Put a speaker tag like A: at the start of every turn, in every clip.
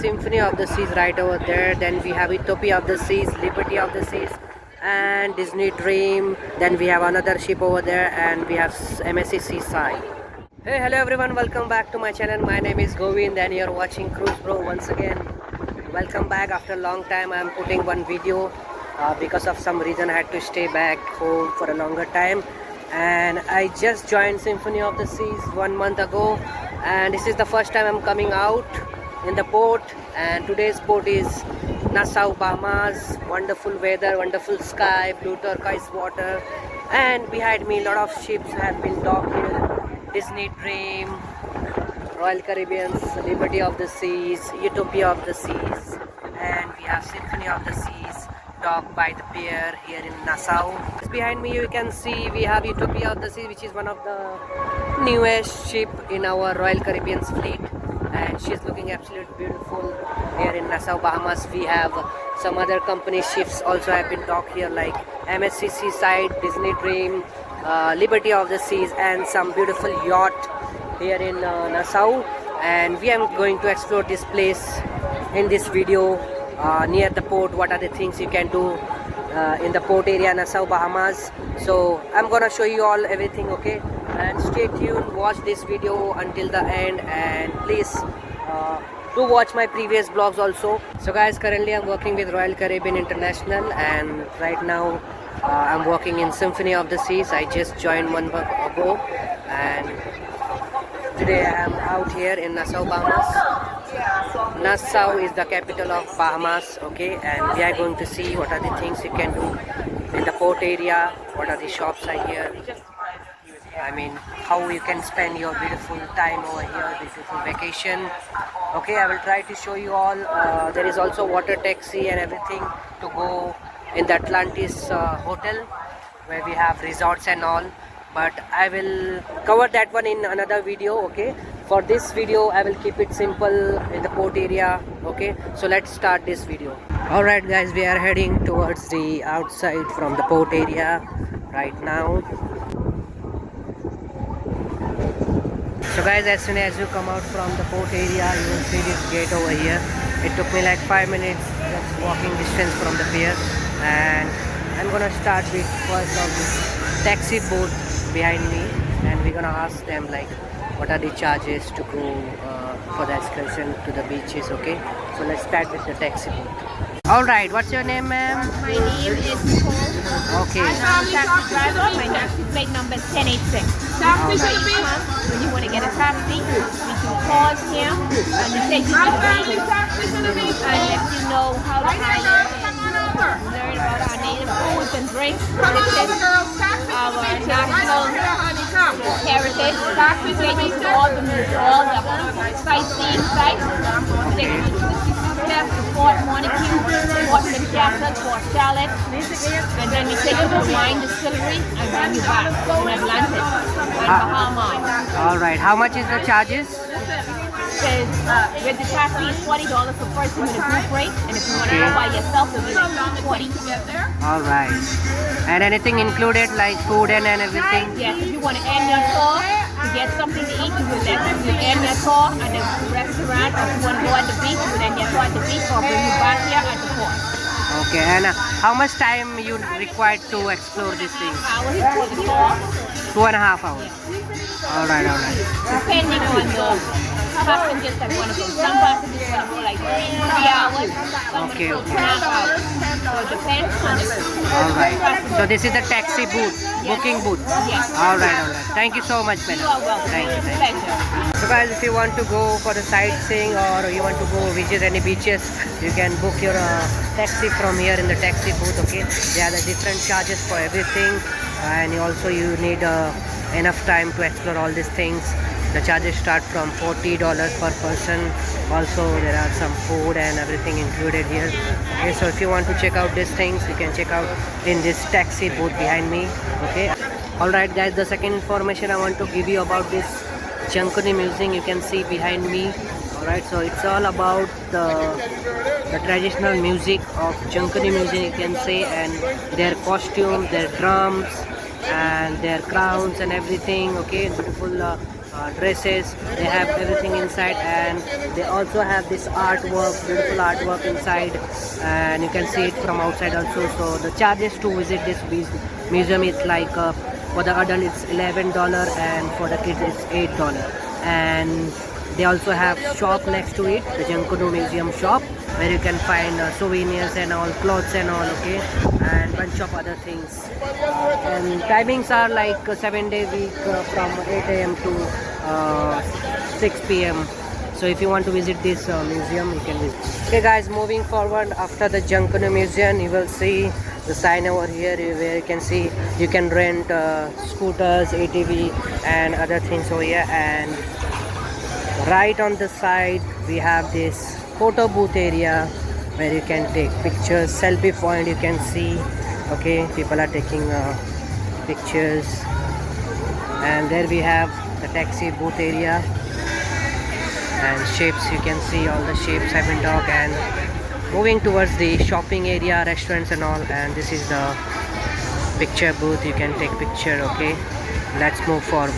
A: Symphony of the Seas right over there. Then we have Utopia of the Seas, Liberty of the Seas, and Disney Dream. Then we have another ship over there, and we have MSC Seaside. Hey, hello everyone, welcome back to my channel. My name is Govind and you're watching Cruise Bro once again. Welcome back. After a long time I am putting one video because of some reason I had to stay back home for a longer time, and I just joined Symphony of the Seas 1 month ago, and this is the first time I'm coming out in the port. And today's port is Nassau, Bahamas. Wonderful weather, wonderful sky, blue turquoise water, and behind me a lot of ships have been docked here. Disney Dream, Royal Caribbean's Liberty of the Seas, Utopia of the Seas, and we have Symphony of the Seas docked by the pier here in Nassau. Behind me you can see we have Utopia of the Seas, which is one of the newest ship in our Royal Caribbean's fleet, and she's looking absolutely beautiful here in Nassau, Bahamas. We have some other company ships also have been docked here, like MSC Seaside, Disney Dream, Liberty of the Seas, and some beautiful yacht here in Nassau. And we are going to explore this place in this video near the port. What are the things you can do in the port area, Nassau, Bahamas? So I'm gonna show you all everything, okay? And stay tuned, watch this video until the end, and please do watch my previous vlogs also. So guys, currently I'm working with Royal Caribbean International, and right now I'm working in Symphony of the Seas. I just joined 1 month ago, and today I am out here in Nassau, Bahamas. Nassau is the capital of Bahamas, okay, and we are going to see what are the things you can do in the port area, what are the shops are here. I mean, how you can spend your beautiful time over here, beautiful vacation. Okay, I will try to show you all. There is also water taxi and everything to go in the Atlantis hotel, where we have resorts and all, but I will cover that one in another video, okay? For this video I will keep it simple in the port area, okay? So let's start this video. Alright guys, we are heading towards the outside from the port area right now. So guys, as soon as you come out from the port area, you will see this gate over here. It took me like 5 minutes just walking distance from the pier, and I'm gonna start with first of this taxi boat behind me, and we're gonna ask them like what are the charges to go for the excursion to the beaches, okay? So let's start with the taxi boat. Alright, what's your name, ma'am?
B: My name is Nicole.
A: Okay.
B: I'm a taxi driver. My taxi plate number is 1086. Taxi to the beach. When you want to get a taxi, you can pause here and you take you to the beach and let you know how to pilot. Learn about our native foods and drinks, our national heritage. We take you to all the sightseeing sites. We take you to the steps to Fort Montague, Fort Castle, Fort Charlotte, and then we take you to Wine Distillery and bring you back in Atlantis and Bahamas.
A: Alright, how much is the charges?
B: With the taxi is $40 per person with a group rate, and if you want to go by yourself, it'll be like $40.
A: Alright. And anything included like food and everything?
B: Yes, if you want to end your tour to get something to eat, you will end your tour at the restaurant, or if you want to go at the beach, you will end your tour at the beach or bring you back here at the port.
A: Okay, and how much time you required to explore this thing?
B: Hours for the tour.
A: 2.5 hours. Alright, alright.
B: Depending on the passengers that want to go. Some passengers want to go like 3 hours. Some
A: Okay,
B: want to
A: okay.
B: go 12 hours. So it depends on the
A: Alright. So this is the taxi booth, booking booth.
B: Yes.
A: Alright, alright. Thank you so much, madam.
B: You are welcome.
A: Thank you, thank you.
B: Pleasure.
A: So guys, if you want to go for the sightseeing or you want to go visit any beaches, you can book your taxi from here in the taxi booth, okay? There are the different charges for everything, and also you need enough time to explore all these things. The charges start from $40 per person. Also there are some food and everything included here. Okay, so if you want to check out these things, you can check out in this taxi booth behind me, okay? Alright guys, the second information I want to give you about this Junkanee Museum, you can see behind me. Alright, so it's all about the traditional music of Junkanee Museum, you can say, and their costumes, their drums, and their crowns and everything, okay? Beautiful dresses. They have everything inside, and they also have this artwork, beautiful artwork inside, and you can see it from outside also. So the charges to visit this museum is like for the adult it's $11 and for the kids it's $8. And they also have shop next to it, the Junkanoo Museum shop, where you can find souvenirs and all, clothes and all, okay, and bunch of other things. And timings are like 7-day week from 8 a.m. to 6 p.m. So if you want to visit this museum, you can visit. Okay guys, moving forward, after the Junkanoo Museum, you will see the sign over here where you can see you can rent scooters, ATV and other things over here. And right on the side we have this photo booth area where you can take pictures, selfie point you can see, okay, people are taking pictures. And there we have the taxi booth area and shapes, you can see all the shapes have been dug. And moving towards the shopping area, restaurants and all, and this is the picture booth, you can take picture, okay. Let's move forward.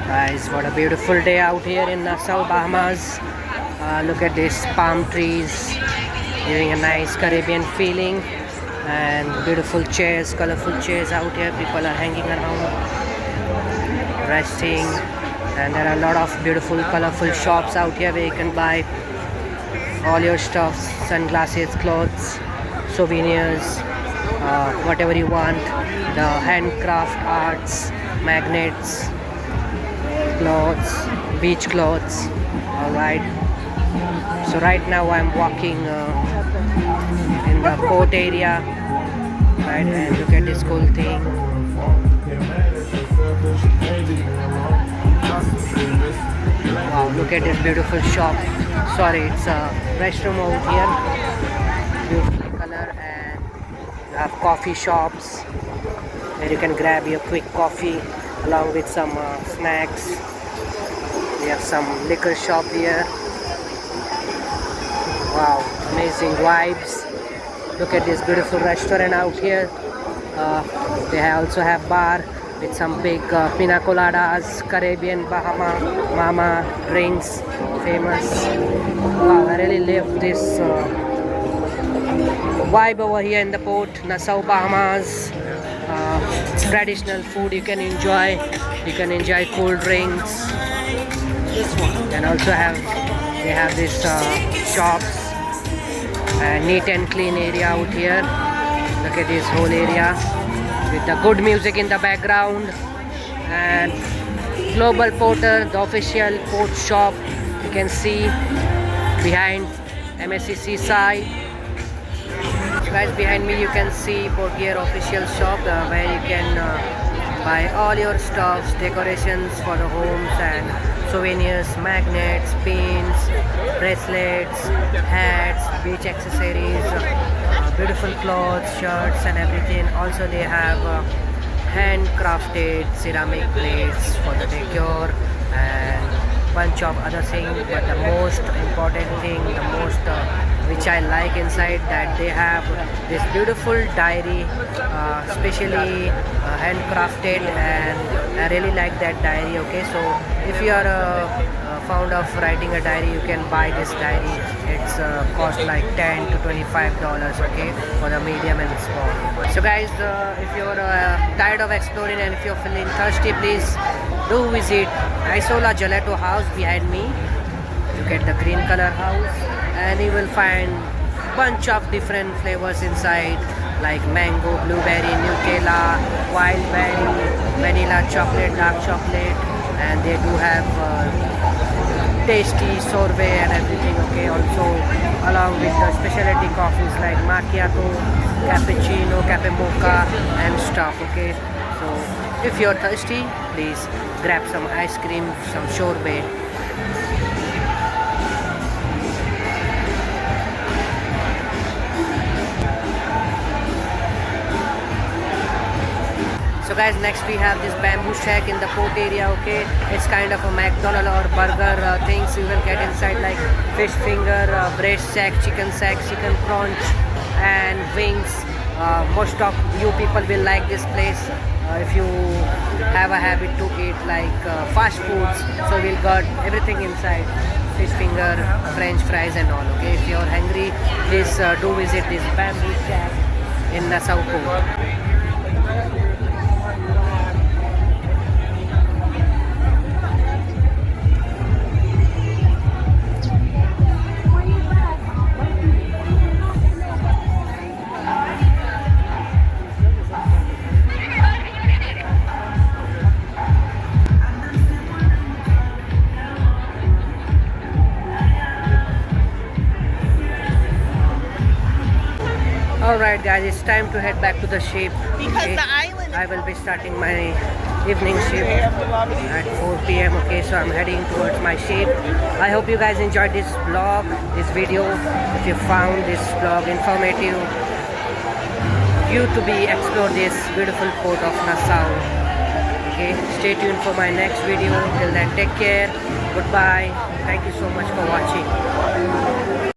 A: Guys, what a beautiful day out here in Nassau, Bahamas. Look at these palm trees, giving a nice Caribbean feeling, and beautiful chairs, colorful chairs out here. People are hanging around, resting, and there are a lot of beautiful, colorful shops out here where you can buy all your stuff, sunglasses, clothes, souvenirs, whatever you want, the handcraft arts, magnets, clothes, beach clothes. Alright, so right now I'm walking in the port area, right, and look at this cool thing. Wow, look at this beautiful shop. Sorry, it's a restroom over here, beautiful color. And you have coffee shops where you can grab your quick coffee along with some snacks. We have some liquor shop here. Wow, amazing vibes. Look at this beautiful restaurant out here. They also have bar with some big pina coladas, Caribbean Bahama Mama drinks, famous. Wow, I really live this vibe over here in the port, Nassau, Bahamas. Traditional food you can enjoy. You can enjoy cool drinks. And also they have this shops, neat and clean area out here. Look at this whole area with the good music in the background. And Global Porter, the official port shop, you can see behind MSC Seaside. Guys, behind me you can see Port Gear official shop where you can buy all your stuffs, decorations for the homes, and souvenirs, magnets, pins, bracelets, hats, beach accessories, beautiful clothes, shirts and everything. Also they have handcrafted ceramic plates for the decor and bunch of other things. But the most important thing, the most which I like inside, that they have this beautiful diary, specially handcrafted, and I really like that diary, okay. So if you are fond of writing a diary, you can buy this diary. It's cost like $10 to $25, okay, for the medium and small. So guys, if you're tired of exploring and if you're feeling thirsty, please do visit Isola Gelato House behind me. Look at the green color house, and you will find bunch of different flavors inside, like mango, blueberry, Nutella, wild berry, vanilla chocolate, dark chocolate, and they do have tasty sorbet and everything, okay. Also along with the specialty coffees like macchiato, cappuccino, cafe mocha and stuff, okay. So if you're thirsty, please grab some ice cream, some sorbet. So guys, next we have this bamboo shack in the port area, okay. It's kind of a McDonald's or burger things you will get inside, like fish finger, breast shack, chicken crunch and wings. Most of you people will like this place. if you have a habit to eat like fast foods, so we'll got everything inside, fish finger, french fries and all. Okay, if you're hungry, please do visit this bamboo shack in Nassau Cove. Alright guys, it's time to head back to the ship.
C: Because
A: Okay.
C: the island.
A: I will be starting my evening shift at 4 p.m. Okay, so I'm heading towards my ship. I hope you guys enjoyed this vlog, this video. If you found this vlog informative, you to be explore this beautiful port of Nassau. Okay, stay tuned for my next video. Till then, take care. Goodbye. Thank you so much for watching.